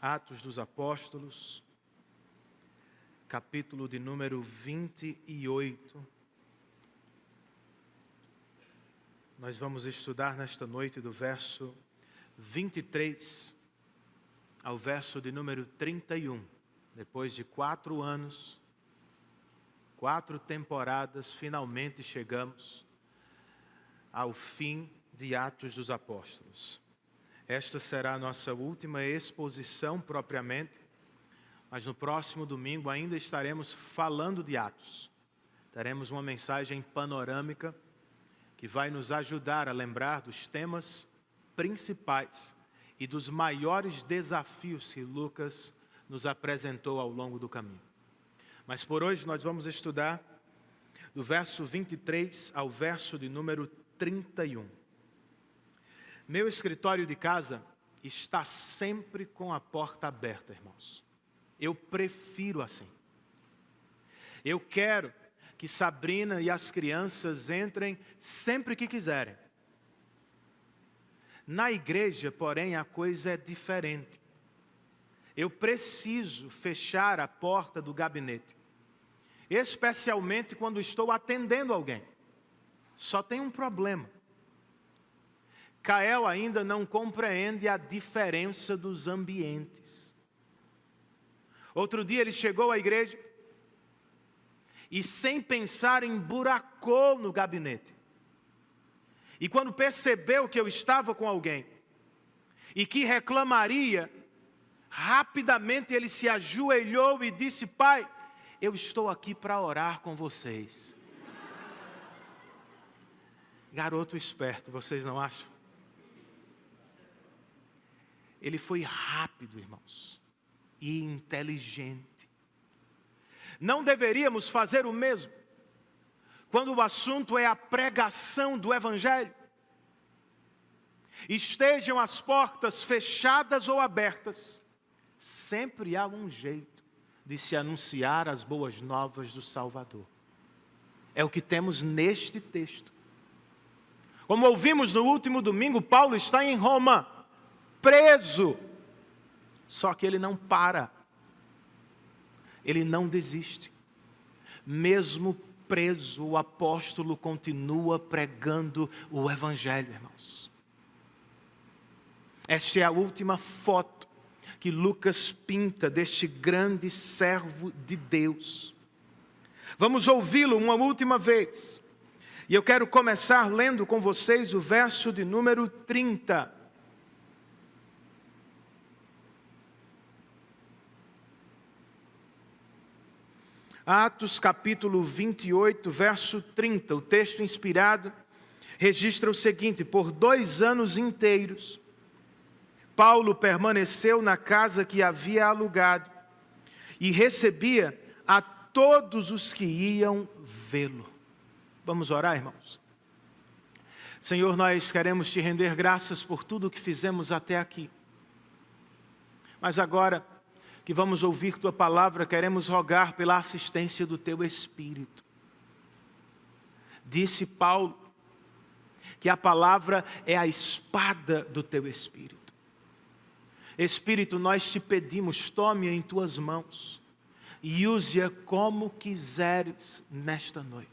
Atos dos Apóstolos, capítulo de número 28. Nós vamos estudar nesta noite do verso 23 ao verso de número 31. Depois de 4 anos, 4 temporadas, finalmente chegamos ao fim de Atos dos Apóstolos. Esta será a nossa última exposição propriamente, mas no próximo domingo ainda estaremos falando de Atos. Teremos uma mensagem panorâmica que vai nos ajudar a lembrar dos temas principais e dos maiores desafios que Lucas nos apresentou ao longo do caminho. Mas por hoje nós vamos estudar do verso 23 ao verso de número 31. Meu escritório de casa está sempre com a porta aberta, irmãos. Eu prefiro assim. Eu quero que Sabrina e as crianças entrem sempre que quiserem. Na igreja, porém, a coisa é diferente. Eu preciso fechar a porta do gabinete, especialmente quando estou atendendo alguém. Só tem um problema. Kael ainda não compreende a diferença dos ambientes. Outro dia ele chegou à igreja e, sem pensar, emburacou no gabinete. E quando percebeu que eu estava com alguém e que reclamaria, rapidamente ele se ajoelhou e disse: Pai, eu estou aqui para orar com vocês. Garoto esperto, vocês não acham? Ele foi rápido, irmãos, e inteligente. Não deveríamos fazer o mesmo quando o assunto é a pregação do Evangelho. Estejam as portas fechadas ou abertas, sempre há um jeito de se anunciar as boas novas do Salvador. É o que temos neste texto. Como ouvimos no último domingo, Paulo está em Roma, preso. Só que ele não para. Ele não desiste. Mesmo preso, o apóstolo continua pregando o Evangelho, irmãos. Esta é a última foto que Lucas pinta deste grande servo de Deus. Vamos ouvi-lo uma última vez. E eu quero começar lendo com vocês o verso de número 30. Atos capítulo 28, verso 30. O texto inspirado registra o seguinte: por 2 anos inteiros, Paulo permaneceu na casa que havia alugado e recebia a todos os que iam vê-lo. Vamos orar, irmãos? Senhor, nós queremos te render graças por tudo o que fizemos até aqui. Mas agora que vamos ouvir tua palavra, queremos rogar pela assistência do teu Espírito. Disse Paulo que a palavra é a espada do teu Espírito. Espírito, nós te pedimos, tome-a em tuas mãos e use-a como quiseres nesta noite.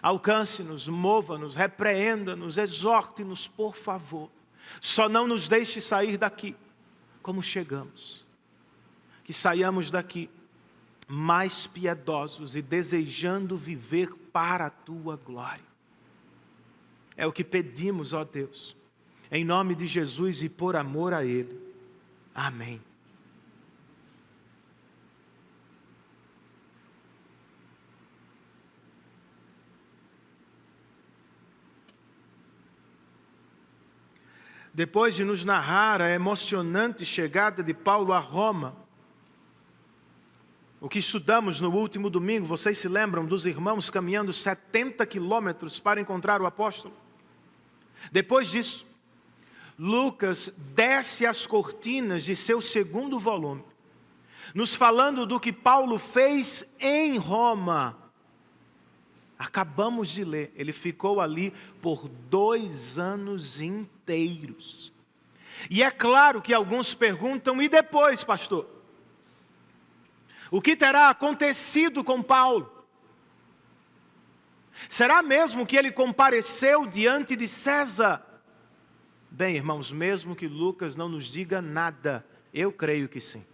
Alcance-nos, mova-nos, repreenda-nos, exorte-nos, por favor. Só não nos deixe sair daqui como chegamos. Que saiamos daqui mais piedosos e desejando viver para a tua glória. É o que pedimos, ó Deus, em nome de Jesus e por amor a Ele. Amém. Depois de nos narrar a emocionante chegada de Paulo a Roma, o que estudamos no último domingo, vocês se lembram dos irmãos caminhando 70 quilômetros para encontrar o apóstolo? Depois disso, Lucas desce as cortinas de seu segundo volume, nos falando do que Paulo fez em Roma. Acabamos de ler, ele ficou ali por 2 anos inteiros. E é claro que alguns perguntam, e depois, pastor? O que terá acontecido com Paulo? Será mesmo que ele compareceu diante de César? Bem, irmãos, mesmo que Lucas não nos diga nada, eu creio que sim.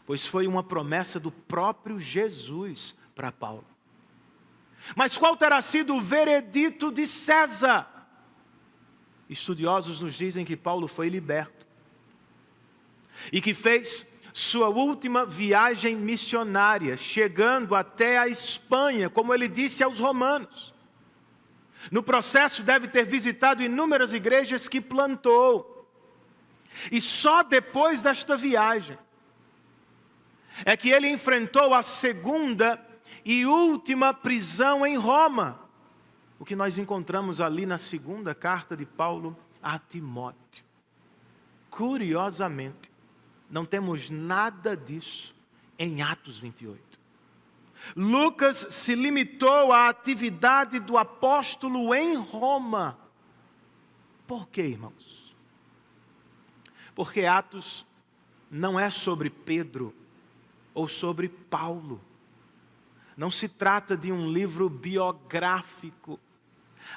Pois foi uma promessa do próprio Jesus para Paulo. Mas qual terá sido o veredito de César? Estudiosos nos dizem que Paulo foi liberto e que fez sua última viagem missionária, chegando até a Espanha, como ele disse aos romanos. No processo deve ter visitado inúmeras igrejas que plantou. E só depois desta viagem é que ele enfrentou a segunda e última prisão em Roma. O que nós encontramos ali na segunda carta de Paulo a Timóteo. Curiosamente, não temos nada disso em Atos 28. Lucas se limitou à atividade do apóstolo em Roma. Por quê, irmãos? Porque Atos não é sobre Pedro ou sobre Paulo. Não se trata de um livro biográfico.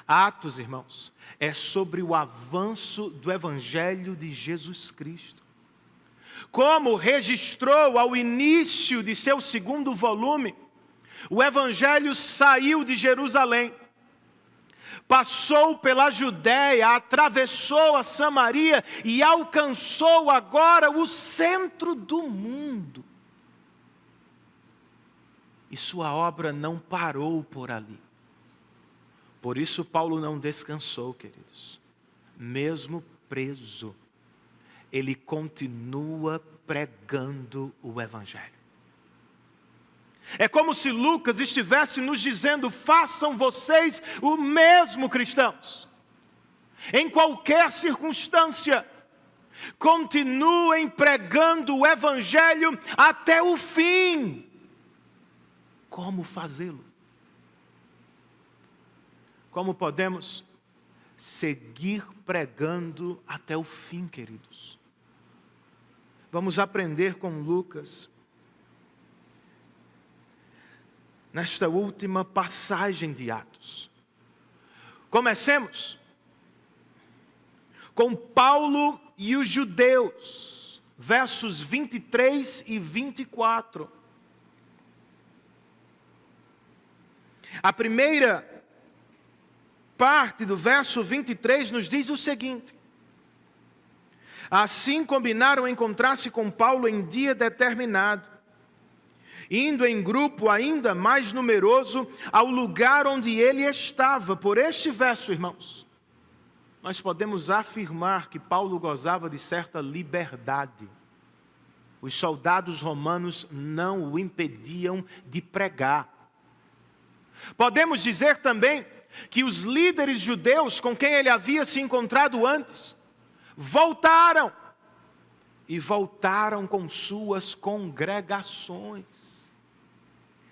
Atos, irmãos, é sobre o avanço do Evangelho de Jesus Cristo. Como registrou ao início de seu segundo volume, o Evangelho saiu de Jerusalém, passou pela Judéia, atravessou a Samaria e alcançou agora o centro do mundo. E sua obra não parou por ali. Por isso Paulo não descansou, queridos. Mesmo preso, ele continua pregando o Evangelho. É como se Lucas estivesse nos dizendo: façam vocês o mesmo, cristãos. Em qualquer circunstância, continuem pregando o Evangelho até o fim. Como fazê-lo? Como podemos seguir pregando até o fim, queridos? Vamos aprender com Lucas nesta última passagem de Atos. Comecemos com Paulo e os judeus, versos 23 e 24. A primeira parte do verso 23 nos diz o seguinte: assim combinaram encontrar-se com Paulo em dia determinado, indo em grupo ainda mais numeroso ao lugar onde ele estava. Por este verso, irmãos, nós podemos afirmar que Paulo gozava de certa liberdade. Os soldados romanos não o impediam de pregar. Podemos dizer também que os líderes judeus com quem ele havia se encontrado antes voltaram com suas congregações.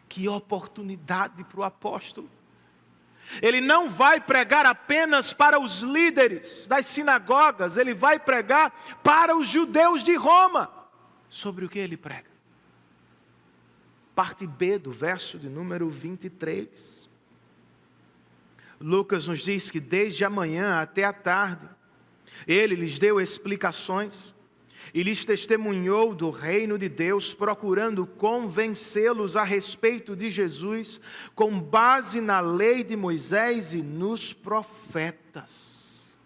Que oportunidade para o apóstolo! Ele não vai pregar apenas para os líderes das sinagogas, ele vai pregar para os judeus de Roma. Sobre o que ele prega? Parte B do verso de número 23. Lucas nos diz que desde a manhã até a tarde, ele lhes deu explicações e lhes testemunhou do reino de Deus, procurando convencê-los a respeito de Jesus, com base na lei de Moisés e nos profetas.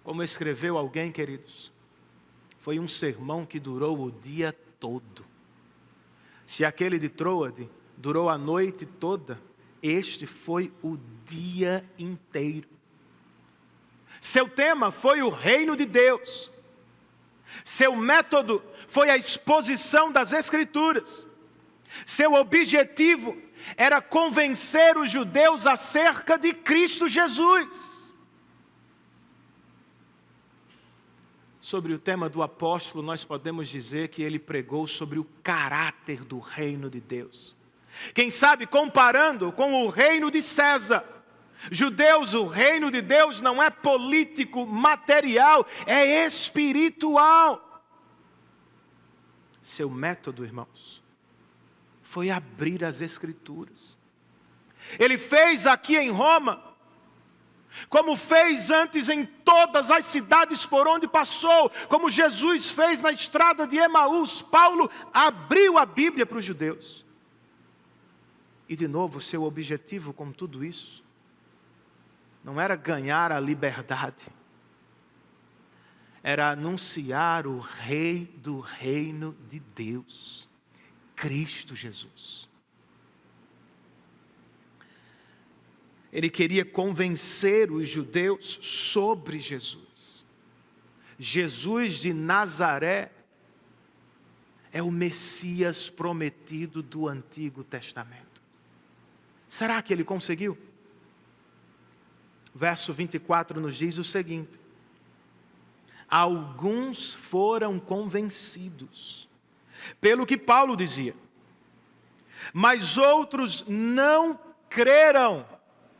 Como escreveu alguém, queridos, foi um sermão que durou o dia todo. Se aquele de Troade durou a noite toda, este foi o dia inteiro. Seu tema foi o reino de Deus. Seu método foi a exposição das Escrituras. Seu objetivo era convencer os judeus acerca de Cristo Jesus. Sobre o tema do apóstolo, nós podemos dizer que ele pregou sobre o caráter do reino de Deus. Quem sabe comparando com o reino de César, Judeus, o reino de Deus não é político, material, é espiritual. Seu método, irmãos, foi abrir as Escrituras. Ele fez aqui em Roma, como fez antes em todas as cidades por onde passou, como Jesus fez na estrada de Emaús. Paulo abriu a Bíblia para os judeus. E de novo, seu objetivo com tudo isso não era ganhar a liberdade, era anunciar o Rei do reino de Deus, Cristo Jesus. Ele queria convencer os judeus sobre Jesus. Jesus de Nazaré é o Messias prometido do Antigo Testamento. Será que ele conseguiu? Verso 24 nos diz o seguinte: alguns foram convencidos pelo que Paulo dizia, mas outros não creram.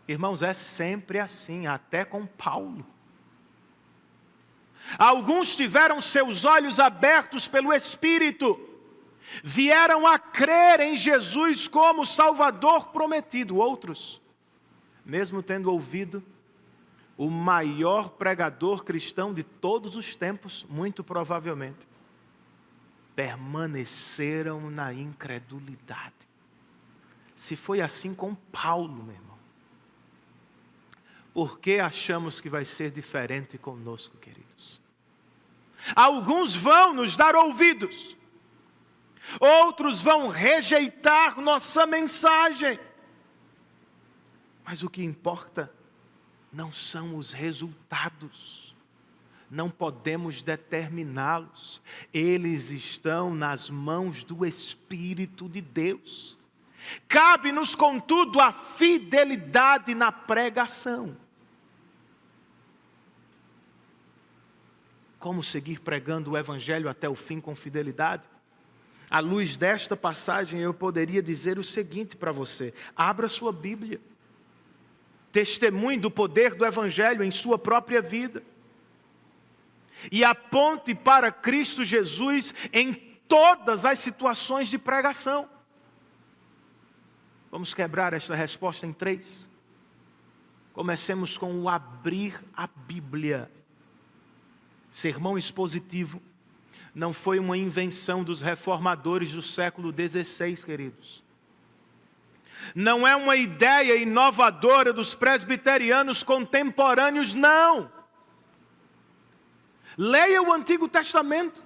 Irmãos, é sempre assim, até com Paulo. Alguns tiveram seus olhos abertos pelo Espírito, vieram a crer em Jesus como Salvador prometido. Outros, mesmo tendo ouvido o maior pregador cristão de todos os tempos, muito provavelmente, permaneceram na incredulidade. Se foi assim com Paulo, meu irmão, por que achamos que vai ser diferente conosco, queridos? Alguns vão nos dar ouvidos, outros vão rejeitar nossa mensagem, mas o que importa não são os resultados, não podemos determiná-los, eles estão nas mãos do Espírito de Deus. Cabe-nos, contudo, a fidelidade na pregação. Como seguir pregando o Evangelho até o fim com fidelidade? À luz desta passagem, eu poderia dizer o seguinte para você: abra sua Bíblia, testemunhe do poder do Evangelho em sua própria vida e aponte para Cristo Jesus em todas as situações de pregação. Vamos quebrar esta resposta em 3. Comecemos com o abrir a Bíblia. Sermão expositivo não foi uma invenção dos reformadores do século XVI, queridos. Não é uma ideia inovadora dos presbiterianos contemporâneos, não. Leia o Antigo Testamento.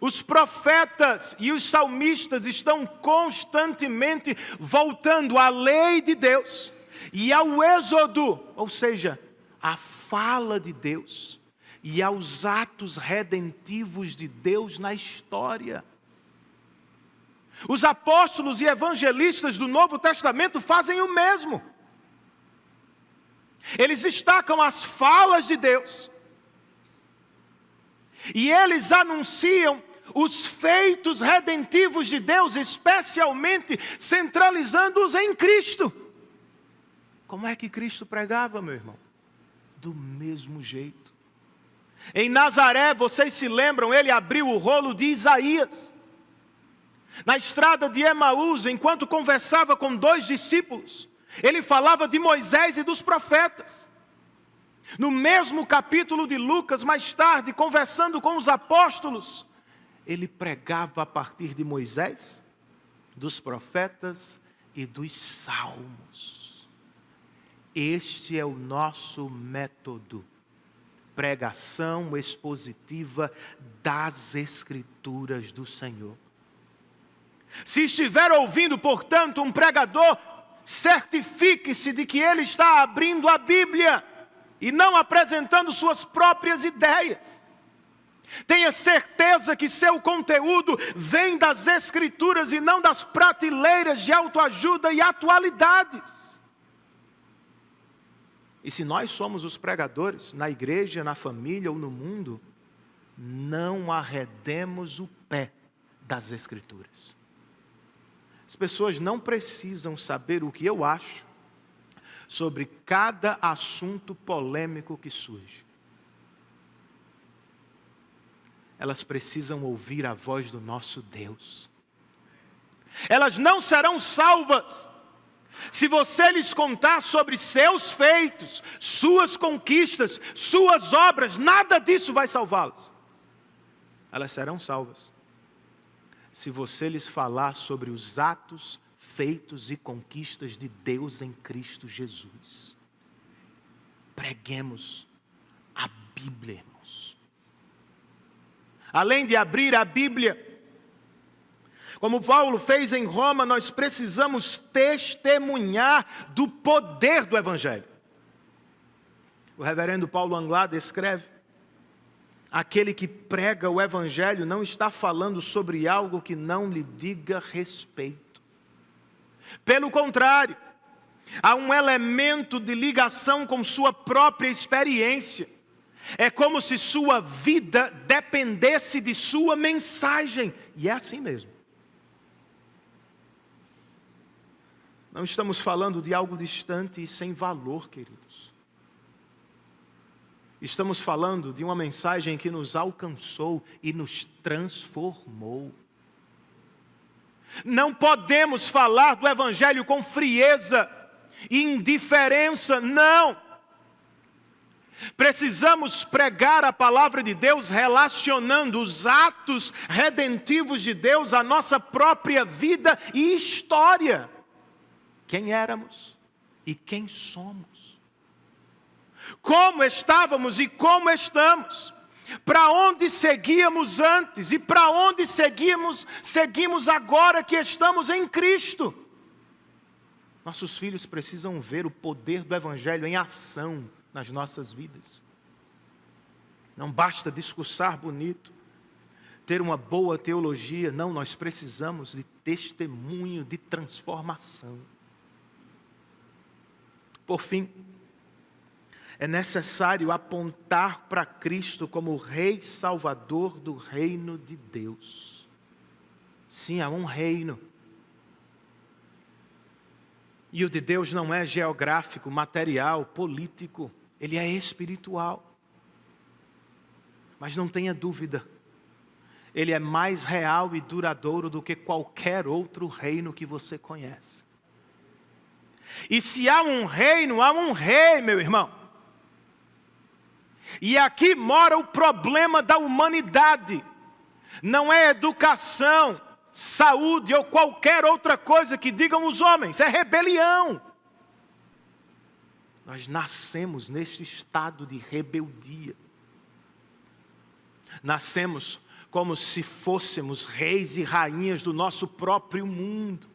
Os profetas e os salmistas estão constantemente voltando à lei de Deus e ao êxodo, ou seja, à fala de Deus e aos atos redentivos de Deus na história. Os apóstolos e evangelistas do Novo Testamento fazem o mesmo. Eles destacam as falas de Deus e eles anunciam os feitos redentivos de Deus, especialmente centralizando-os em Cristo. Como é que Cristo pregava, meu irmão? Do mesmo jeito. Em Nazaré, vocês se lembram, ele abriu o rolo de Isaías. Na estrada de Emaús, enquanto conversava com 2 discípulos, ele falava de Moisés e dos profetas. No mesmo capítulo de Lucas, mais tarde, conversando com os apóstolos, ele pregava a partir de Moisés, dos profetas e dos salmos. Este é o nosso método. Pregação expositiva das Escrituras do Senhor. Se estiver ouvindo, portanto, um pregador, certifique-se de que ele está abrindo a Bíblia e não apresentando suas próprias ideias. Tenha certeza que seu conteúdo vem das Escrituras e não das prateleiras de autoajuda e atualidades. E se nós somos os pregadores, na igreja, na família ou no mundo, não arredemos o pé das Escrituras. As pessoas não precisam saber o que eu acho, sobre cada assunto polêmico que surge. Elas precisam ouvir a voz do nosso Deus. Elas não serão salvas se você lhes contar sobre seus feitos, suas conquistas, suas obras. Nada disso vai salvá-las. Elas serão salvas se você lhes falar sobre os atos, feitos e conquistas de Deus em Cristo Jesus. Preguemos a Bíblia, irmãos. Além de abrir a Bíblia, como Paulo fez em Roma, nós precisamos testemunhar do poder do Evangelho. O reverendo Paulo Anglada escreve: aquele que prega o Evangelho não está falando sobre algo que não lhe diga respeito. Pelo contrário, há um elemento de ligação com sua própria experiência. É como se sua vida dependesse de sua mensagem. E é assim mesmo. Não estamos falando de algo distante e sem valor, queridos. Estamos falando de uma mensagem que nos alcançou e nos transformou. Não podemos falar do Evangelho com frieza e indiferença, não. Precisamos pregar a palavra de Deus relacionando os atos redentivos de Deus à nossa própria vida e história. Quem éramos e quem somos. Como estávamos e como estamos. Para onde seguíamos antes e para onde seguimos agora que estamos em Cristo. Nossos filhos precisam ver o poder do Evangelho em ação nas nossas vidas. Não basta discursar bonito, ter uma boa teologia. Não, nós precisamos de testemunho de transformação. Por fim, é necessário apontar para Cristo como o Rei Salvador do reino de Deus. Sim, há um reino. E o de Deus não é geográfico, material, político. Ele é espiritual. Mas não tenha dúvida, ele é mais real e duradouro do que qualquer outro reino que você conhece. E se há um reino, há um rei, meu irmão. E aqui mora o problema da humanidade. Não é educação, saúde ou qualquer outra coisa que digam os homens. É rebelião. Nós nascemos neste estado de rebeldia. Nascemos como se fôssemos reis e rainhas do nosso próprio mundo.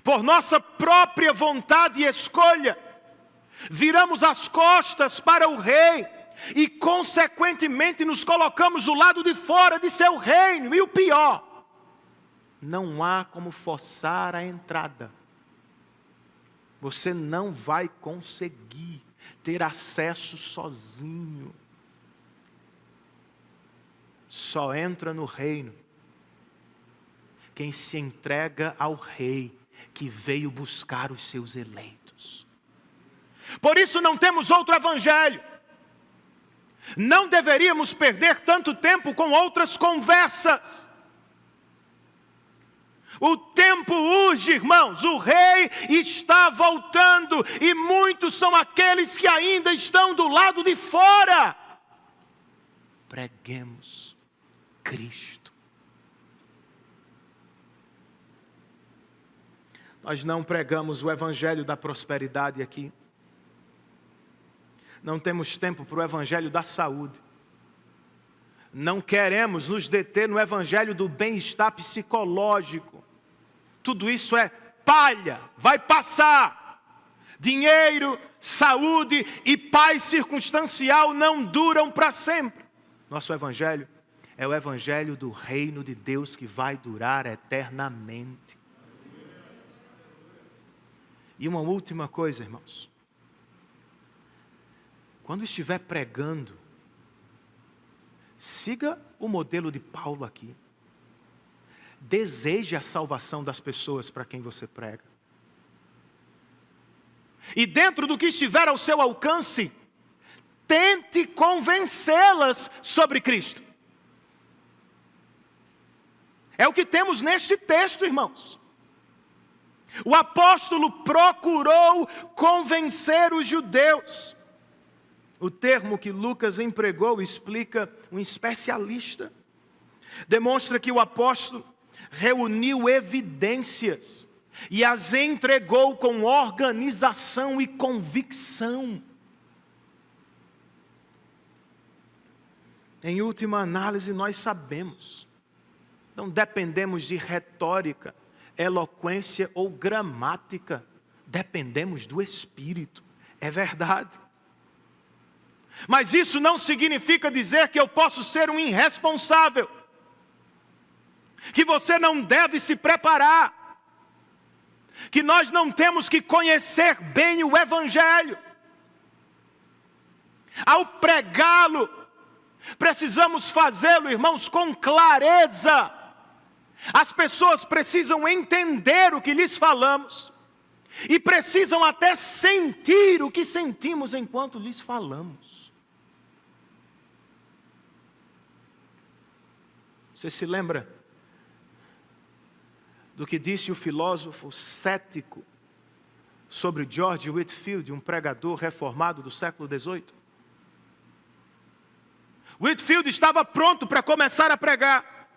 Por nossa própria vontade e escolha, viramos as costas para o rei e, consequentemente, nos colocamos do lado de fora de seu reino. E o pior, não há como forçar a entrada. Você não vai conseguir ter acesso sozinho. Só entra no reino quem se entrega ao rei que veio buscar os seus eleitos. Por isso não temos outro evangelho. Não deveríamos perder tanto tempo com outras conversas. O tempo urge, irmãos. O rei está voltando e muitos são aqueles que ainda estão do lado de fora. Preguemos Cristo. Nós não pregamos o evangelho da prosperidade aqui. Não temos tempo para o evangelho da saúde. Não queremos nos deter no evangelho do bem-estar psicológico. Tudo isso é palha, vai passar. Dinheiro, saúde e paz circunstancial não duram para sempre. Nosso evangelho é o evangelho do reino de Deus que vai durar eternamente. E uma última coisa, irmãos. Quando estiver pregando, siga o modelo de Paulo aqui. Deseje a salvação das pessoas para quem você prega. E dentro do que estiver ao seu alcance, tente convencê-las sobre Cristo. É o que temos neste texto, irmãos. O apóstolo procurou convencer os judeus. O termo que Lucas empregou explica um especialista. Demonstra que o apóstolo reuniu evidências e as entregou com organização e convicção. Em última análise, nós sabemos, não dependemos de retórica, eloquência ou gramática, dependemos do Espírito, é verdade. Mas isso não significa dizer que eu posso ser um irresponsável, que você não deve se preparar, que nós não temos que conhecer bem o Evangelho. Ao pregá-lo, precisamos fazê-lo, irmãos, com clareza. As pessoas precisam entender o que lhes falamos e precisam até sentir o que sentimos enquanto lhes falamos. Você se lembra do que disse o filósofo cético sobre George Whitefield, um pregador reformado do século XVIII? Whitefield estava pronto para começar a pregar,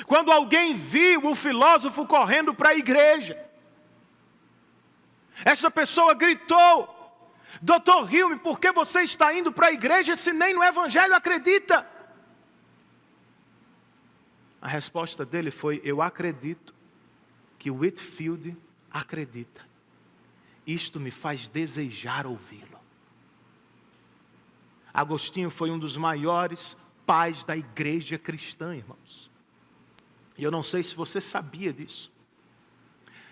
quando alguém viu o filósofo correndo para a igreja. Esta pessoa gritou: Dr. Hume, por que você está indo para a igreja se nem no Evangelho acredita? A resposta dele foi: eu acredito que Whitefield acredita. Isto me faz desejar ouvi-lo. Agostinho foi um dos maiores pais da igreja cristã, irmãos. E eu não sei se você sabia disso.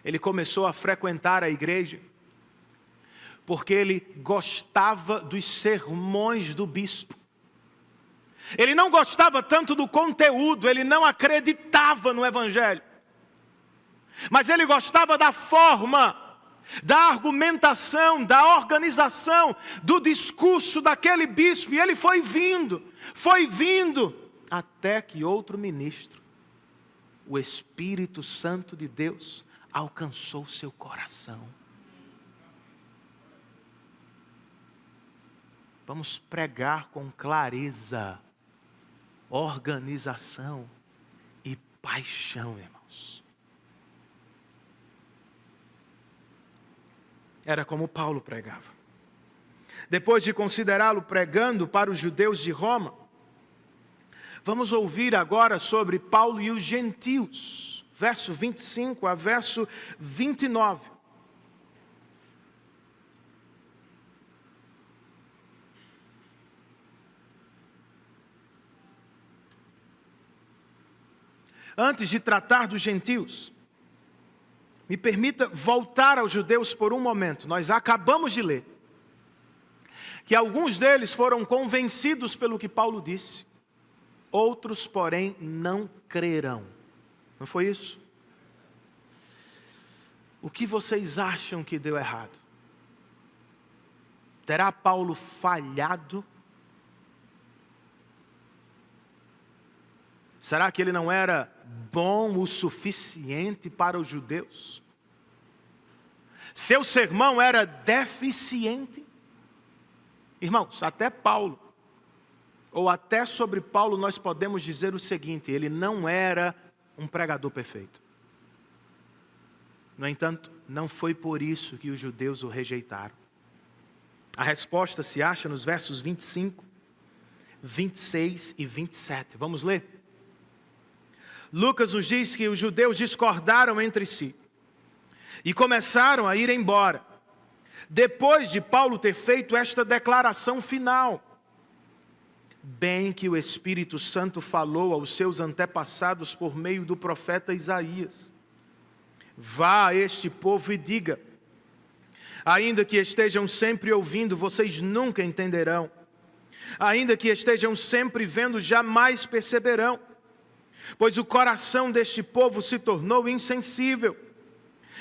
Ele começou a frequentar a igreja porque ele gostava dos sermões do bispo. Ele não gostava tanto do conteúdo, ele não acreditava no Evangelho. Mas ele gostava da forma, da argumentação, da organização, do discurso daquele bispo. E ele foi vindo, até que outro ministro, o Espírito Santo de Deus, alcançou seu coração. Vamos pregar com clareza, organização e paixão, irmãos. Era como Paulo pregava. Depois de considerá-lo pregando para os judeus de Roma, vamos ouvir agora sobre Paulo e os gentios, verso 25 a verso 29. Antes de tratar dos gentios, me permita voltar aos judeus por um momento. Nós acabamos de ler que alguns deles foram convencidos pelo que Paulo disse, outros, porém, não crerão. Não foi isso? O que vocês acham que deu errado? Terá Paulo falhado? Será que ele não era bom o suficiente para os judeus? Seu sermão era deficiente? Irmãos, até Paulo, ou até sobre Paulo nós podemos dizer o seguinte: ele não era um pregador perfeito. No entanto, não foi por isso que os judeus o rejeitaram. A resposta se acha nos versos 25, 26 e 27. Vamos ler? Lucas nos diz que os judeus discordaram entre si e começaram a ir embora, depois de Paulo ter feito esta declaração final: bem que o Espírito Santo falou aos seus antepassados por meio do profeta Isaías. Vá a este povo e diga: ainda que estejam sempre ouvindo, vocês nunca entenderão. Ainda que estejam sempre vendo, jamais perceberão. Pois o coração deste povo se tornou insensível.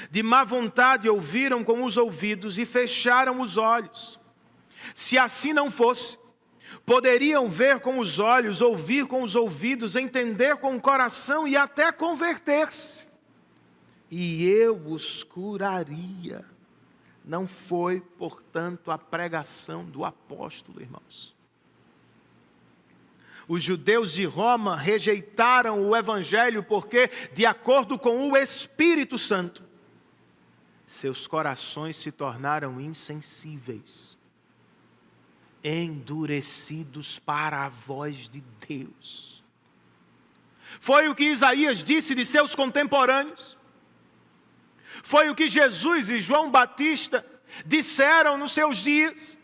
De má vontade ouviram com os ouvidos e fecharam os olhos. Se assim não fosse, poderiam ver com os olhos, ouvir com os ouvidos, entender com o coração e até converter-se. E eu os curaria. Não foi, portanto, a pregação do apóstolo, irmãos. Os judeus de Roma rejeitaram o evangelho porque, de acordo com o Espírito Santo, seus corações se tornaram insensíveis, endurecidos para a voz de Deus. Foi o que Isaías disse de seus contemporâneos. Foi o que Jesus e João Batista disseram nos seus dias.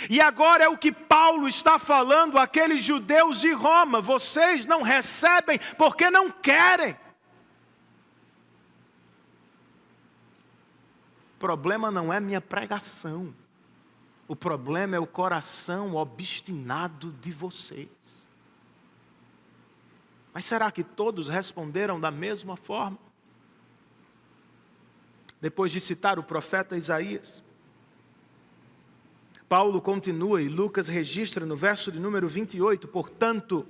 E agora é o que Paulo está falando àqueles judeus de Roma. Vocês não recebem porque não querem. O problema não é minha pregação. O problema é o coração obstinado de vocês. Mas será que todos responderam da mesma forma? Depois de citar o profeta Isaías, Paulo continua e Lucas registra no verso de número 28, portanto,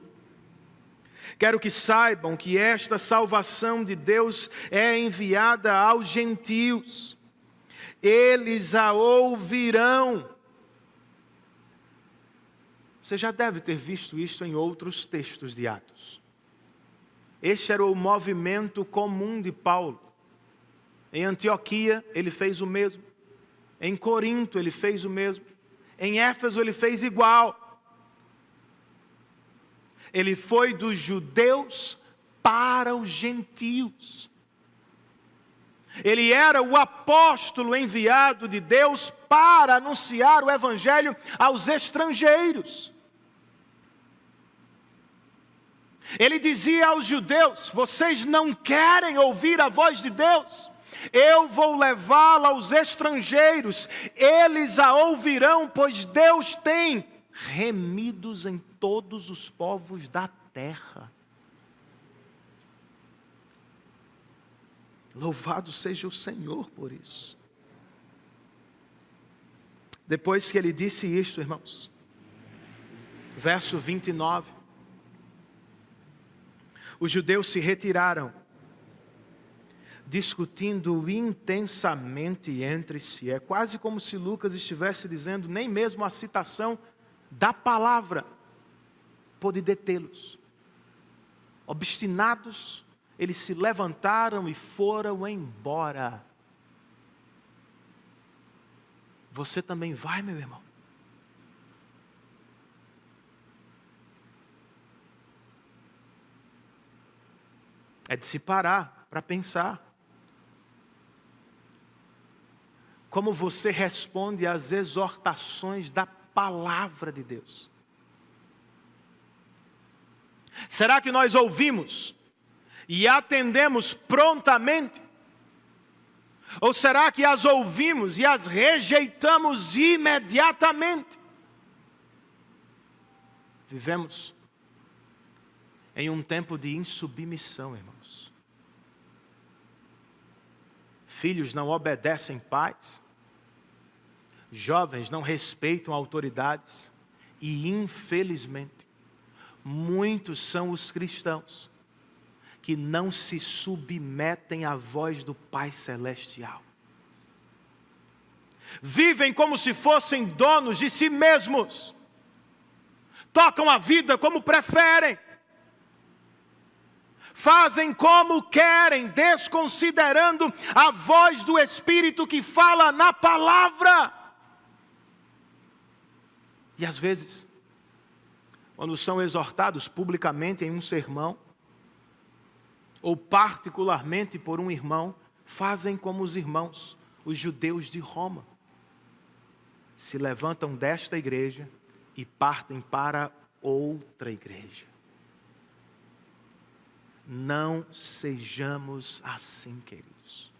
quero que saibam que esta salvação de Deus é enviada aos gentios. Eles a ouvirão. Você já deve ter visto isso em outros textos de Atos. Este era o movimento comum de Paulo. Em Antioquia, ele fez o mesmo. Em Corinto, ele fez o mesmo. Em Éfeso, ele fez igual. Ele foi dos judeus para os gentios. Ele era o apóstolo enviado de Deus para anunciar o evangelho aos estrangeiros. Ele dizia aos judeus: vocês não querem ouvir a voz de Deus? Eu vou levá-la aos estrangeiros, eles a ouvirão, pois Deus tem remidos em todos os povos da terra. Louvado seja o Senhor por isso. Depois que ele disse isto, irmãos, verso 29, os judeus se retiraram, discutindo intensamente entre si. É quase como se Lucas estivesse dizendo, nem mesmo a citação da palavra pôde detê-los. Obstinados, eles se levantaram e foram embora. Você também vai, meu irmão? É de se parar para pensar. Como você responde às exortações da palavra de Deus? Será que nós ouvimos e atendemos prontamente? Ou será que as ouvimos e as rejeitamos imediatamente? Vivemos em um tempo de insubmissão, irmãos. Filhos não obedecem pais, jovens não respeitam autoridades e, infelizmente, muitos são os cristãos que não se submetem à voz do Pai Celestial. Vivem como se fossem donos de si mesmos. Tocam a vida como preferem. Fazem como querem, desconsiderando a voz do Espírito que fala na palavra. E às vezes, quando são exortados publicamente em um sermão, ou particularmente por um irmão, fazem como os irmãos, os judeus de Roma. Se levantam desta igreja e partem para outra igreja. Não sejamos assim, queridos.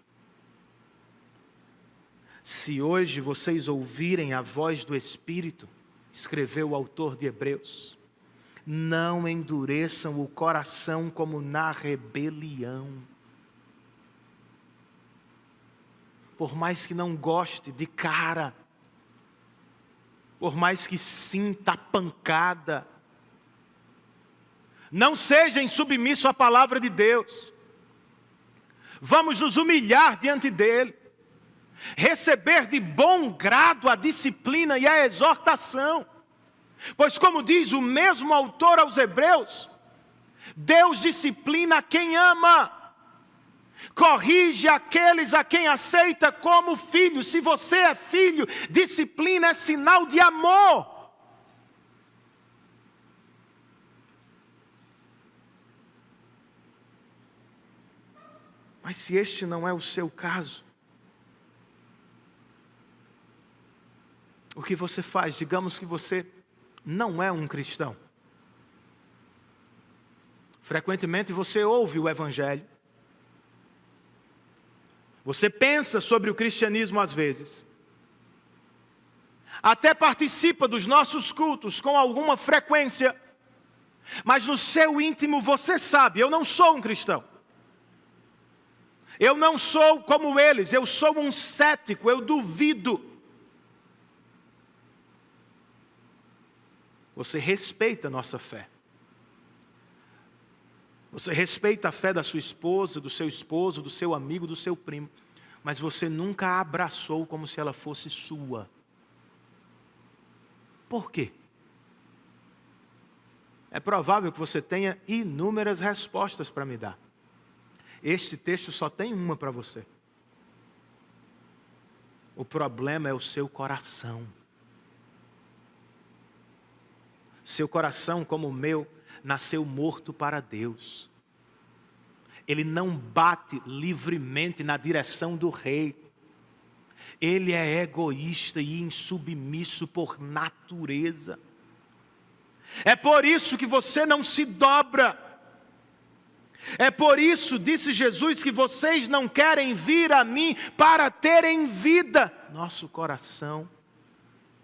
Se hoje vocês ouvirem a voz do Espírito, escreveu o autor de Hebreus, não endureçam o coração como na rebelião. por mais que não goste de cara, por mais que sinta a pancada, não seja insubmisso à palavra de Deus. Vamos nos humilhar diante dEle, receber de bom grado a disciplina e a exortação. Pois como diz o mesmo autor aos Hebreus, Deus disciplina quem ama, corrige aqueles a quem aceita como filho. Se você é filho, disciplina é sinal de amor. Mas se este não é o seu caso, o que você faz? Digamos que você não é um cristão. Frequentemente você ouve o Evangelho. Você pensa sobre o cristianismo às vezes. Até participa dos nossos cultos com alguma frequência. Mas no seu íntimo você sabe, eu não sou um cristão. Eu não sou como eles, eu sou um cético, eu duvido. Você respeita a nossa fé. Você respeita a fé da sua esposa, do seu esposo, do seu amigo, do seu primo. Mas você nunca a abraçou como se ela fosse sua. Por quê? É provável que você tenha inúmeras respostas para me dar. Este texto só tem uma para você. O problema é o seu coração. Seu coração, como o meu, nasceu morto para Deus. Ele não bate livremente na direção do rei. Ele é egoísta e insubmisso por natureza. É por isso que você não se dobra. É por isso, disse Jesus, que vocês não querem vir a mim para terem vida. Nosso coração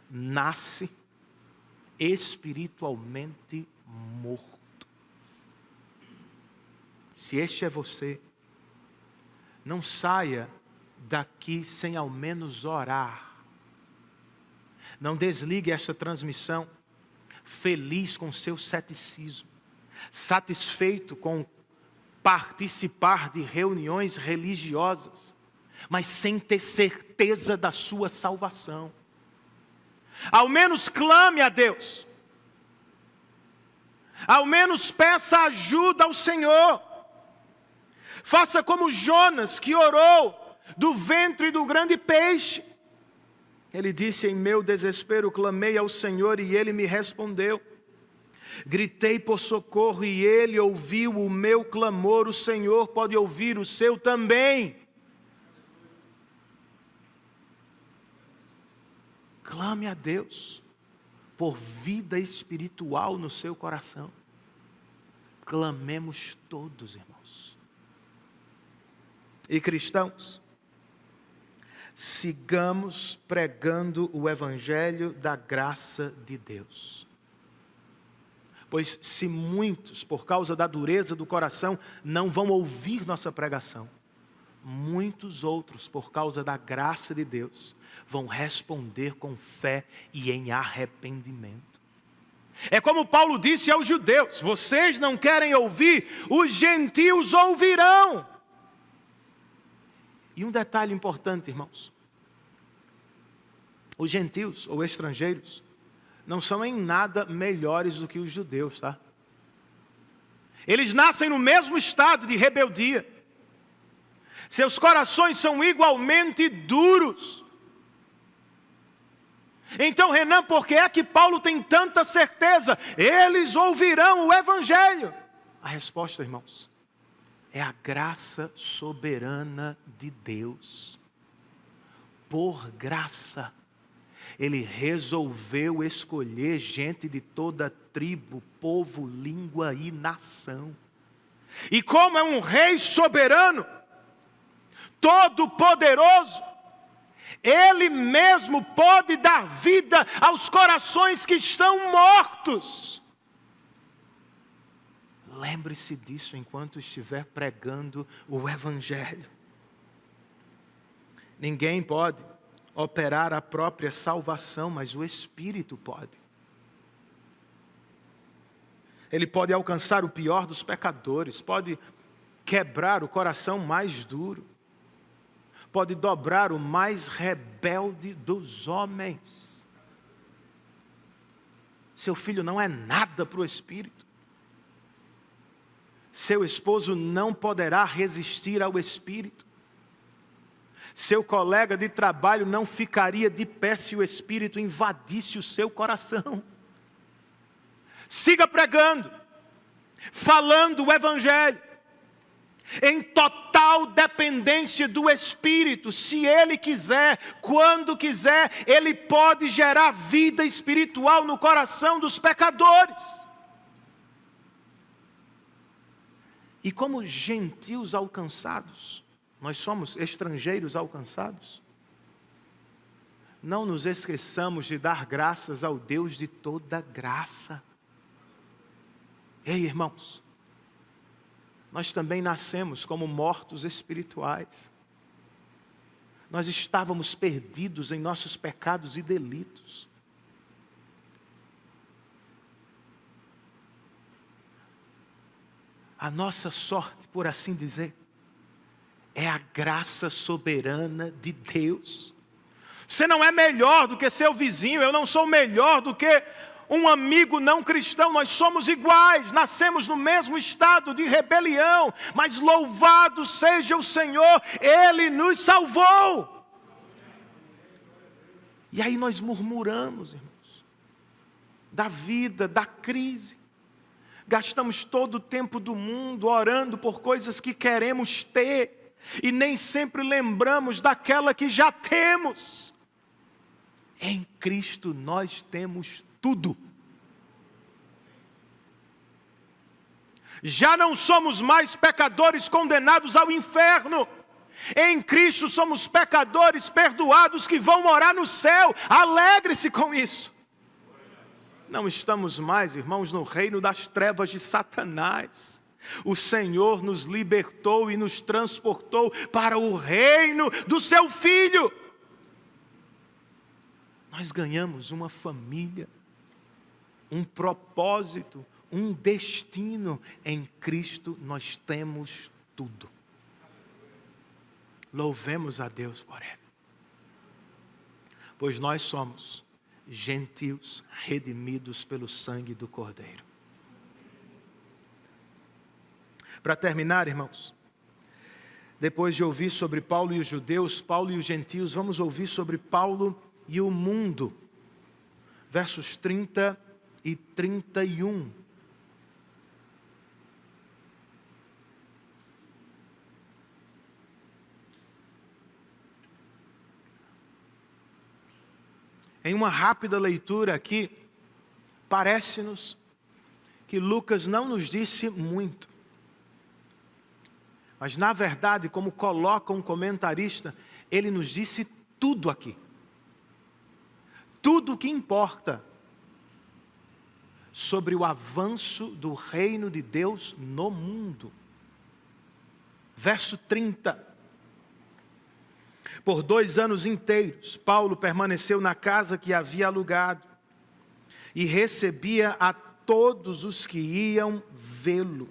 nasce espiritualmente morto. Se este é você, não saia daqui sem ao menos orar. Não desligue esta transmissão feliz com seu ceticismo, satisfeito com participar de reuniões religiosas, mas sem ter certeza da sua salvação. Ao menos clame a Deus. Ao menos peça ajuda ao Senhor. Faça como Jonas, que orou do ventre do grande peixe. Ele disse: em meu desespero clamei ao Senhor e Ele me respondeu. Gritei por socorro e Ele ouviu o meu clamor. O Senhor pode ouvir o seu também. Clame a Deus por vida espiritual no seu coração. Clamemos todos, irmãos. E cristãos, sigamos pregando o Evangelho da graça de Deus. Pois se muitos, por causa da dureza do coração, não vão ouvir nossa pregação, muitos outros, por causa da graça de Deus, vão responder com fé e em arrependimento. É como Paulo disse aos judeus: vocês não querem ouvir, os gentios ouvirão. E um detalhe importante, irmãos: os gentios ou estrangeiros não são em nada melhores do que os judeus, tá? Eles nascem no mesmo estado de rebeldia. Seus corações são igualmente duros. Então, Renan, por que é que Paulo tem tanta certeza? Eles ouvirão o Evangelho. A resposta, irmãos, é a graça soberana de Deus. Por graça, Ele resolveu escolher gente de toda tribo, povo, língua e nação. E como é um rei soberano, todo-poderoso, Ele mesmo pode dar vida aos corações que estão mortos. Lembre-se disso enquanto estiver pregando o Evangelho. Ninguém pode operar a própria salvação, mas o Espírito pode. Ele pode alcançar o pior dos pecadores, pode quebrar o coração mais duro, pode dobrar o mais rebelde dos homens. Seu filho não é nada para o Espírito. Seu esposo não poderá resistir ao Espírito. Seu colega de trabalho não ficaria de pé se o Espírito invadisse o seu coração. Siga pregando, falando o Evangelho, em total dependência do Espírito. Se Ele quiser, quando quiser, Ele pode gerar vida espiritual no coração dos pecadores. E como gentios alcançados, nós somos estrangeiros alcançados. Não nos esqueçamos de dar graças ao Deus de toda graça. Ei, irmãos, nós também nascemos como mortos espirituais. Nós estávamos perdidos em nossos pecados e delitos. A nossa sorte, por assim dizer, é a graça soberana de Deus. Você não é melhor do que seu vizinho, eu não sou melhor do que um amigo não cristão, nós somos iguais, nascemos no mesmo estado de rebelião, mas louvado seja o Senhor, Ele nos salvou. E aí nós murmuramos, irmãos, da vida, da crise. Gastamos todo o tempo do mundo orando por coisas que queremos ter, e nem sempre lembramos daquela que já temos. Em Cristo nós temos tudo. Já não somos mais pecadores condenados ao inferno. Em Cristo somos pecadores perdoados que vão morar no céu. Alegre-se com isso. Não estamos mais, irmãos, no reino das trevas de Satanás. O Senhor nos libertou e nos transportou para o reino do seu Filho. Nós ganhamos uma família, um propósito, um destino. Em Cristo nós temos tudo. Louvemos a Deus por Ele. Pois nós somos gentios redimidos pelo sangue do Cordeiro. Para terminar, irmãos, depois de ouvir sobre Paulo e os judeus, Paulo e os gentios, vamos ouvir sobre Paulo e o mundo. Versos 30 e 31. Em uma rápida leitura aqui, parece-nos que Lucas não nos disse muito. Mas na verdade, como coloca um comentarista, ele nos disse tudo aqui. Tudo o que importa sobre o avanço do reino de Deus no mundo. Verso 30. Por 2 anos inteiros, Paulo permaneceu na casa que havia alugado e recebia a todos os que iam vê-lo.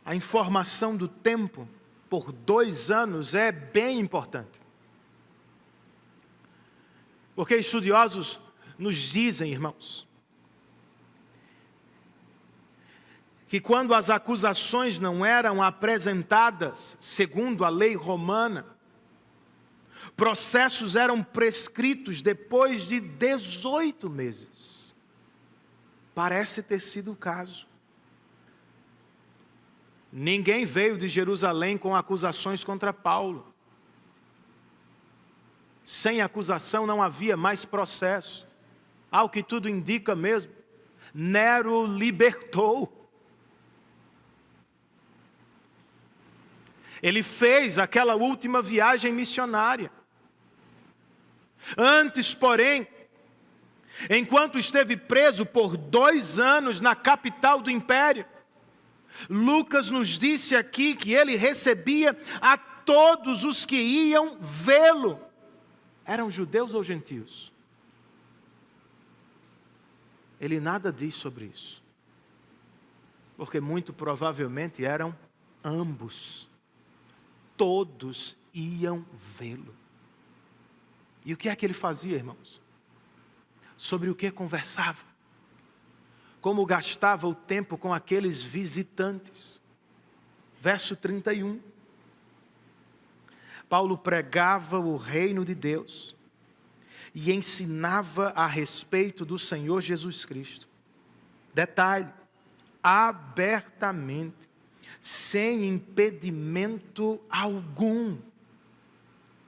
A informação do tempo, por 2 anos, é bem importante. Porque estudiosos nos dizem, irmãos, que quando as acusações não eram apresentadas segundo a lei romana, processos eram prescritos depois de 18 meses. Parece ter sido o caso. Ninguém veio de Jerusalém com acusações contra Paulo. Sem acusação não havia mais processo. Ao que tudo indica mesmo, Nero libertou. Ele fez aquela última viagem missionária. Antes, porém, enquanto esteve preso por 2 anos na capital do império, Lucas nos disse aqui que ele recebia a todos os que iam vê-lo. Eram judeus ou gentios? Ele nada diz sobre isso. Porque muito provavelmente eram ambos. Todos iam vê-lo. E o que é que ele fazia, irmãos? Sobre o que conversava? Como gastava o tempo com aqueles visitantes? Verso 31. Paulo pregava o reino de Deus e ensinava a respeito do Senhor Jesus Cristo. Detalhe, abertamente, sem impedimento algum.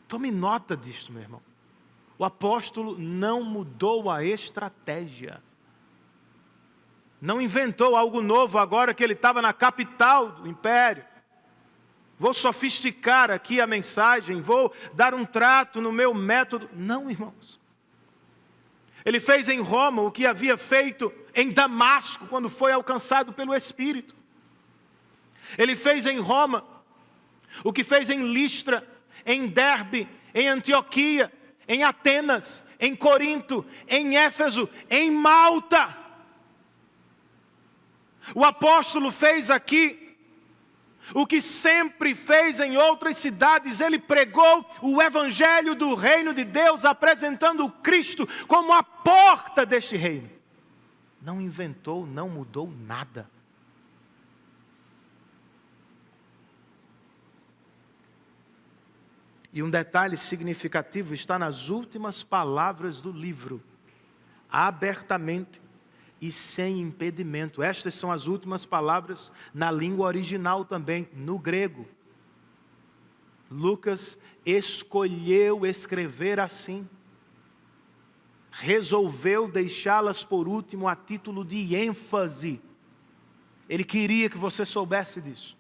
Tome nota disso, meu irmão. O apóstolo não mudou a estratégia. Não inventou algo novo agora que ele estava na capital do império. Vou sofisticar aqui a mensagem, vou dar um trato no meu método. Não, irmãos. Ele fez em Roma o que havia feito em Damasco, quando foi alcançado pelo Espírito. Ele fez em Roma o que fez em Listra, em Derbe, em Antioquia, em Atenas, em Corinto, em Éfeso, em Malta. O apóstolo fez aqui o que sempre fez em outras cidades. Ele pregou o evangelho do reino de Deus, apresentando o Cristo como a porta deste reino. Não inventou, não mudou nada. E um detalhe significativo está nas últimas palavras do livro. Abertamente e sem impedimento. Estas são as últimas palavras na língua original também, no grego. Lucas escolheu escrever assim. Resolveu deixá-las por último a título de ênfase. Ele queria que você soubesse disso.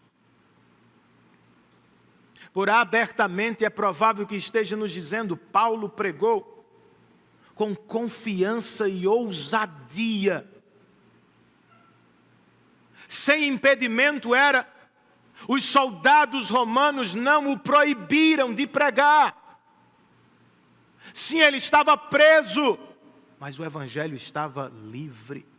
Por abertamente é provável que esteja nos dizendo, Paulo pregou com confiança e ousadia. Sem impedimento era, os soldados romanos não o proibiram de pregar. Sim, ele estava preso, mas o evangelho estava livre.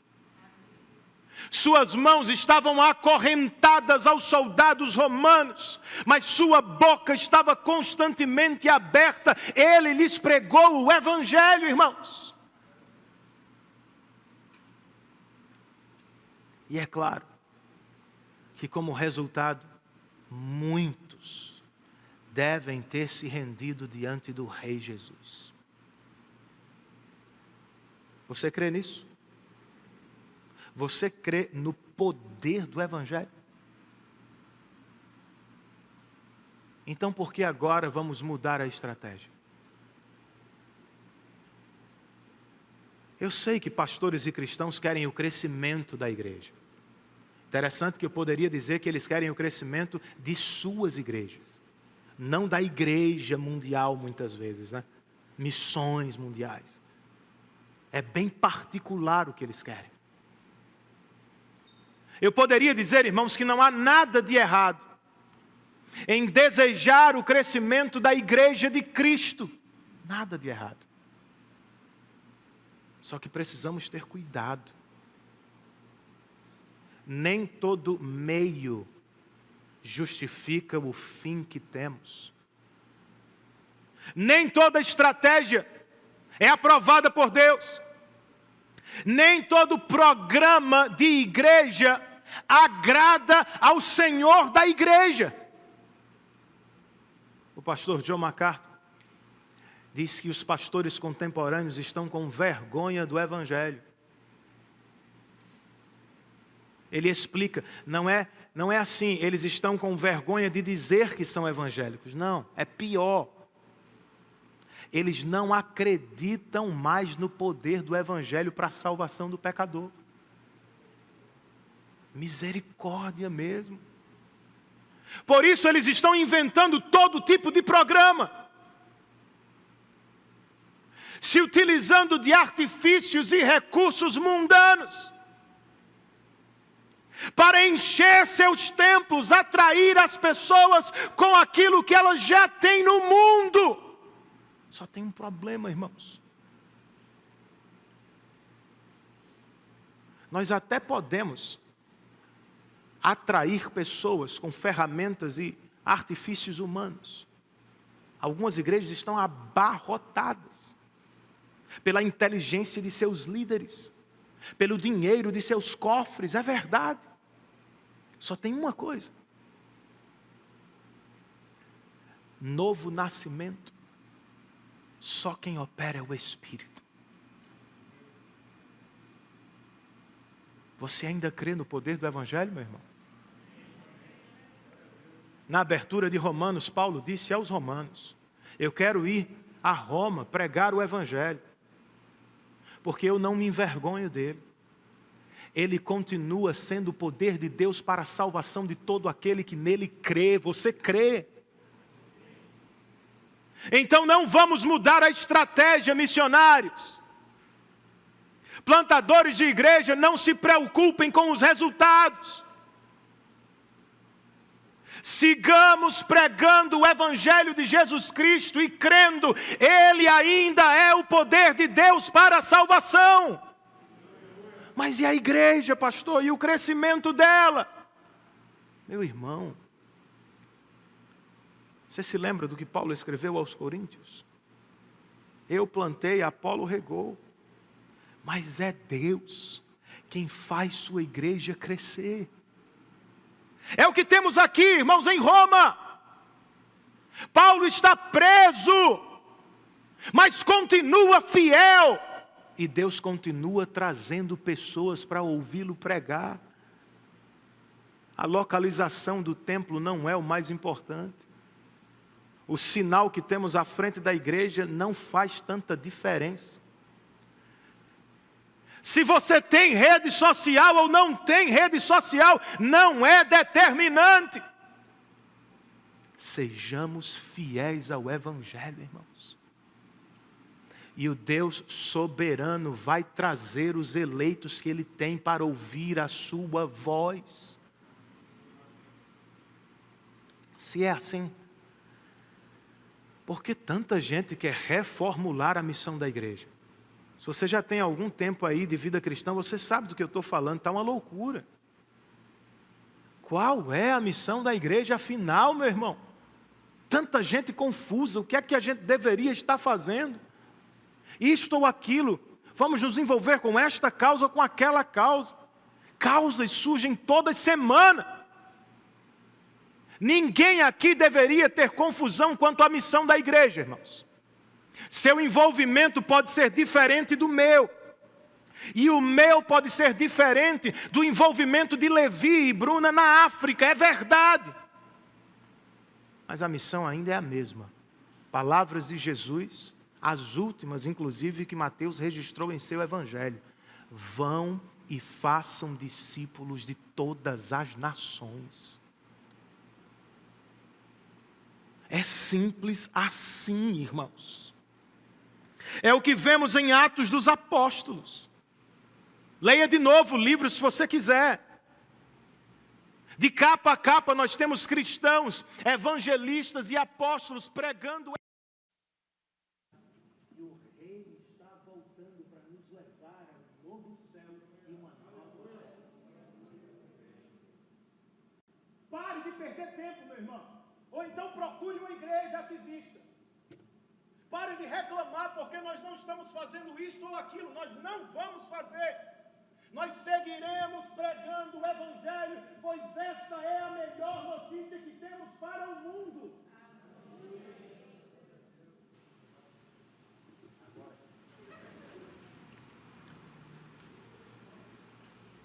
Suas mãos estavam acorrentadas aos soldados romanos, mas sua boca estava constantemente aberta. Ele lhes pregou o evangelho, irmãos. E é claro que como resultado, muitos devem ter se rendido diante do Rei Jesus. Você crê nisso? Você crê no poder do evangelho? Então por que agora vamos mudar a estratégia? Eu sei que pastores e cristãos querem o crescimento da igreja. Interessante que eu poderia dizer que eles querem o crescimento de suas igrejas. Não da igreja mundial muitas vezes, né? Missões mundiais. É bem particular o que eles querem. Eu poderia dizer, irmãos, que não há nada de errado em desejar o crescimento da igreja de Cristo. Nada de errado. Só que precisamos ter cuidado. Nem todo meio justifica o fim que temos. Nem toda estratégia é aprovada por Deus. Nem todo programa de igreja agrada ao Senhor da igreja. O pastor John MacArthur diz que os pastores contemporâneos estão com vergonha do evangelho. Ele explica, não é assim, eles estão com vergonha de dizer que são evangélicos. Não, é pior. Eles não acreditam mais no poder do evangelho para a salvação do pecador. Misericórdia mesmo. Por isso eles estão inventando todo tipo de programa, se utilizando de artifícios e recursos mundanos, para encher seus templos, atrair as pessoas com aquilo que elas já têm no mundo. Só tem um problema, irmãos. Nós até podemos atrair pessoas com ferramentas e artifícios humanos. Algumas igrejas estão abarrotadas pela inteligência de seus líderes, pelo dinheiro de seus cofres, é verdade. Só tem uma coisa: novo nascimento, só quem opera é o Espírito. Você ainda crê no poder do Evangelho, meu irmão? Na abertura de Romanos, Paulo disse aos romanos: eu quero ir a Roma pregar o Evangelho, porque eu não me envergonho dele. Ele continua sendo o poder de Deus para a salvação de todo aquele que nele crê. Você crê? Então não vamos mudar a estratégia, missionários. Plantadores de igreja, não se preocupem com os resultados. Sigamos pregando o Evangelho de Jesus Cristo e crendo, Ele ainda é o poder de Deus para a salvação. Mas e a igreja, pastor? E o crescimento dela? Meu irmão, você se lembra do que Paulo escreveu aos Coríntios? Eu plantei, Apolo regou, mas é Deus quem faz sua igreja crescer. É o que temos aqui, irmãos, em Roma. Paulo está preso, mas continua fiel. E Deus continua trazendo pessoas para ouvi-lo pregar. A localização do templo não é o mais importante. O sinal que temos à frente da igreja não faz tanta diferença. Se você tem rede social ou não tem rede social, não é determinante. Sejamos fiéis ao Evangelho, irmãos. E o Deus soberano vai trazer os eleitos que Ele tem para ouvir a sua voz. Se é assim, por que tanta gente quer reformular a missão da igreja? Se você já tem algum tempo aí de vida cristã, você sabe do que eu estou falando, está uma loucura. Qual é a missão da igreja afinal, meu irmão? Tanta gente confusa, o que é que a gente deveria estar fazendo? Isto ou aquilo, vamos nos envolver com esta causa ou com aquela causa. Causas surgem toda semana. Ninguém aqui deveria ter confusão quanto à missão da igreja, irmãos. Seu envolvimento pode ser diferente do meu. E o meu pode ser diferente do envolvimento de Levi e Bruna na África, é verdade. Mas a missão ainda é a mesma. Palavras de Jesus, as últimas, inclusive, que Mateus registrou em seu Evangelho. Vão e façam discípulos de todas as nações. É simples assim, irmãos. É o que vemos em Atos dos Apóstolos. Leia de novo o livro se você quiser. De capa a capa nós temos cristãos, evangelistas e apóstolos pregando. E o Rei está voltando para nos levar a um novo céu e uma nova terra. Pare de perder tempo, meu irmão. Ou então procure uma igreja ativista. Pare de reclamar porque nós não estamos fazendo isto ou aquilo. Nós não vamos fazer. Nós seguiremos pregando o Evangelho, pois esta é a melhor notícia que temos para o mundo.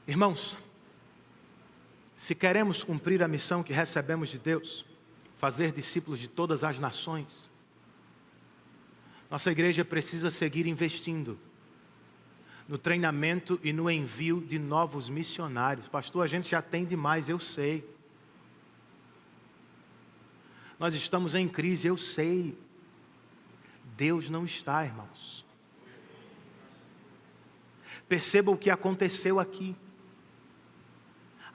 Irmãos, se queremos cumprir a missão que recebemos de Deus, fazer discípulos de todas as nações, nossa igreja precisa seguir investindo no treinamento e no envio de novos missionários. Pastor, a gente já tem demais, eu sei. Nós estamos em crise, eu sei. Deus não está, irmãos. Perceba o que aconteceu aqui.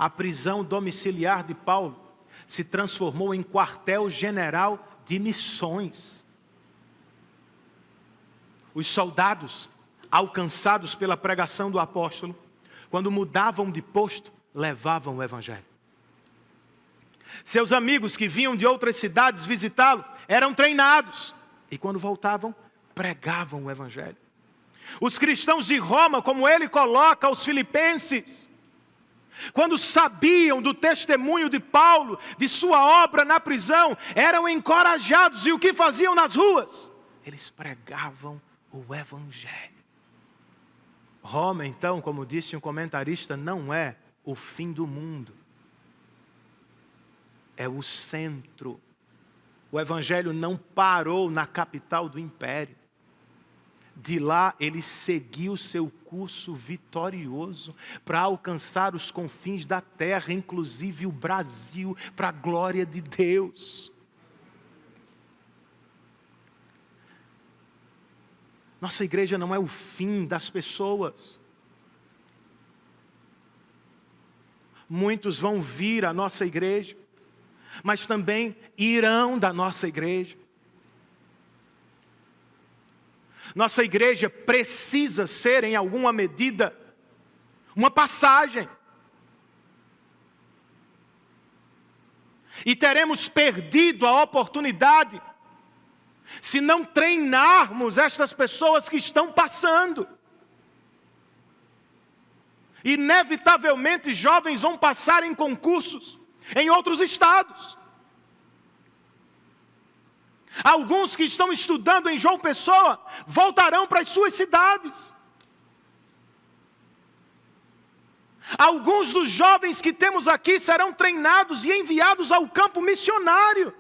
a prisão domiciliar de Paulo se transformou em quartel-general de missões. Os soldados, alcançados pela pregação do apóstolo, quando mudavam de posto, levavam o evangelho. Seus amigos que vinham de outras cidades visitá-lo eram treinados e quando voltavam, pregavam o evangelho. Os cristãos de Roma, como ele coloca aos filipenses, quando sabiam do testemunho de Paulo, de sua obra na prisão, eram encorajados. E o que faziam nas ruas? Eles pregavam o evangelho. Roma, então, como disse um comentarista, não é o fim do mundo. É o centro. O evangelho não parou na capital do império. De lá ele seguiu seu curso vitorioso para alcançar os confins da terra, inclusive o Brasil, para a glória de Deus. Nossa igreja não é o fim das pessoas. Muitos vão vir à nossa igreja, mas também irão da nossa igreja. Nossa igreja precisa ser, em alguma medida, uma passagem. E teremos perdido a oportunidade se não treinarmos estas pessoas que estão passando. Inevitavelmente, jovens vão passar em concursos em outros estados. Alguns que estão estudando em João Pessoa voltarão para as suas cidades. Alguns dos jovens que temos aqui serão treinados e enviados ao campo missionário.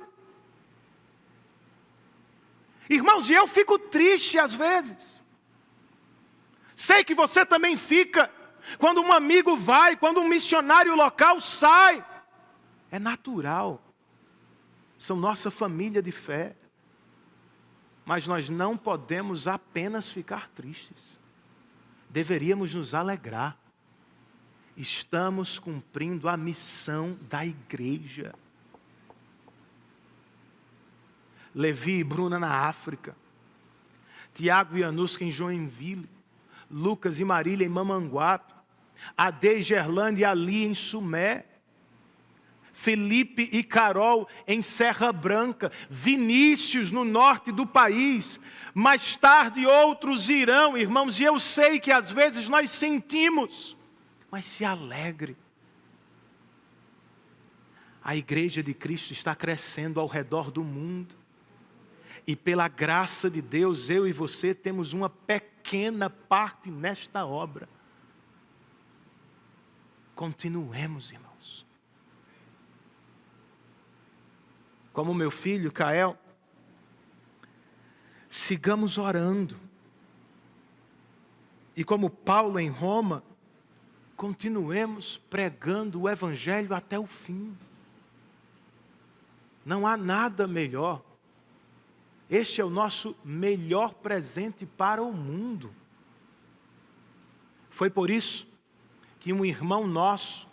Irmãos, e eu fico triste às vezes. Sei que você também fica quando um amigo vai, quando um missionário local sai. É natural. São nossa família de fé. Mas nós não podemos apenas ficar tristes. Deveríamos nos alegrar. Estamos cumprindo a missão da igreja. Levi e Bruna na África. Tiago e Anuska em Joinville. Lucas e Marília em Mamanguape. Ade e Gerlande e Ali em Sumé. Felipe e Carol em Serra Branca, Vinícius no norte do país, mais tarde outros irão, irmãos, e eu sei que às vezes nós sentimos, mas se alegre. A igreja de Cristo está crescendo ao redor do mundo, e pela graça de Deus, eu e você temos uma pequena parte nesta obra. Continuemos, irmãos. Como meu filho, Kael, sigamos orando. E como Paulo em Roma, continuemos pregando o evangelho até o fim. Não há nada melhor. Este é o nosso melhor presente para o mundo. Foi por isso que um irmão nosso,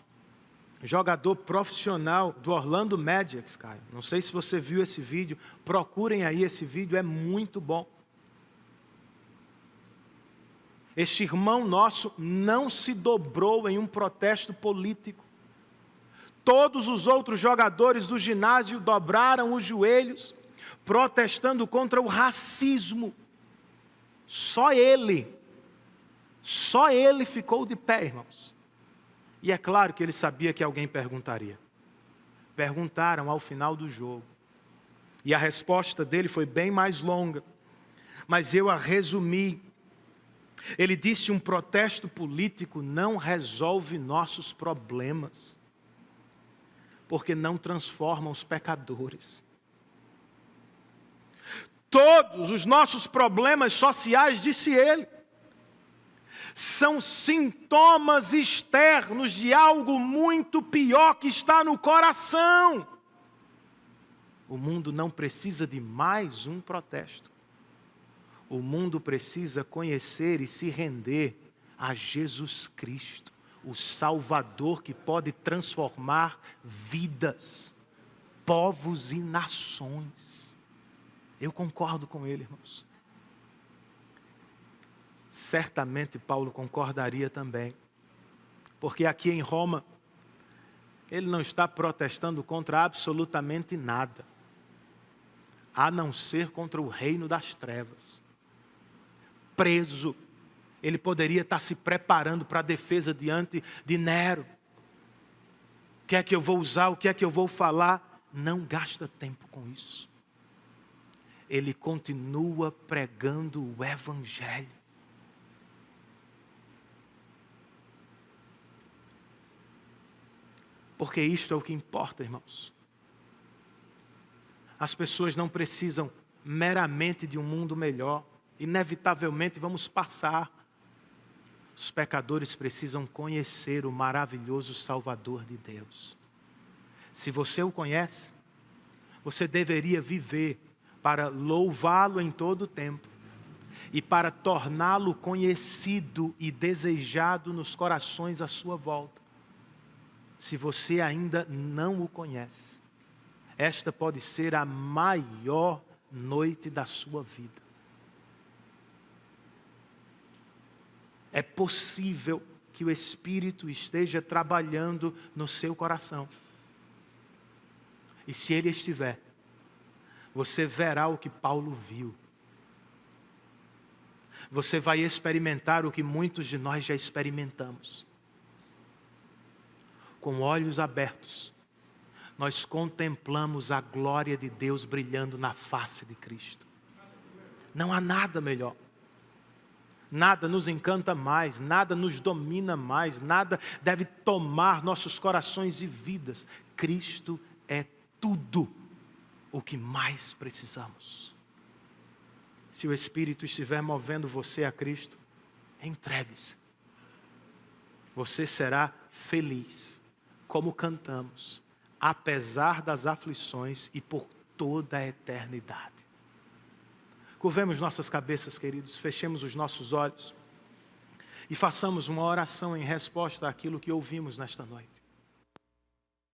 jogador profissional do Orlando Magic, Caio. Não sei se você viu esse vídeo, procurem aí esse vídeo, é muito bom. Este irmão nosso não se dobrou em um protesto político. Todos os outros jogadores do ginásio dobraram os joelhos, protestando contra o racismo. Só ele ficou de pé, irmãos. E é claro que ele sabia que alguém perguntaria. Perguntaram ao final do jogo. E a resposta dele foi bem mais longa. Mas eu a resumi. Ele disse: um protesto político não resolve nossos problemas. Porque não transforma os pecadores. Todos os nossos problemas sociais, disse ele, são sintomas externos de algo muito pior que está no coração. O mundo não precisa de mais um protesto. O mundo precisa conhecer e se render a Jesus Cristo, o Salvador que pode transformar vidas, povos e nações. Eu concordo com ele, irmãos. Certamente Paulo concordaria também, porque aqui em Roma, ele não está protestando contra absolutamente nada, a não ser contra o reino das trevas. Preso, ele poderia estar se preparando para a defesa diante de Nero. O que é que eu vou usar, o que é que eu vou falar? Não gasta tempo com isso. Ele continua pregando o Evangelho. Porque isto é o que importa, irmãos. As pessoas não precisam meramente de um mundo melhor. Inevitavelmente vamos passar. Os pecadores precisam conhecer o maravilhoso Salvador de Deus. Se você o conhece, você deveria viver para louvá-lo em todo o tempo e para torná-lo conhecido e desejado nos corações à sua volta. Se você ainda não o conhece, esta pode ser a maior noite da sua vida. É possível que o Espírito esteja trabalhando no seu coração. E se ele estiver, você verá o que Paulo viu. Você vai experimentar o que muitos de nós já experimentamos. Com olhos abertos, nós contemplamos a glória de Deus brilhando na face de Cristo. Não há nada melhor. Nada nos encanta mais, nada nos domina mais, nada deve tomar nossos corações e vidas. Cristo é tudo o que mais precisamos. Se o Espírito estiver movendo você a Cristo, entregue-se. Você será feliz, como cantamos, apesar das aflições e por toda a eternidade. Curvemos nossas cabeças, queridos, fechemos os nossos olhos e façamos uma oração em resposta àquilo que ouvimos nesta noite.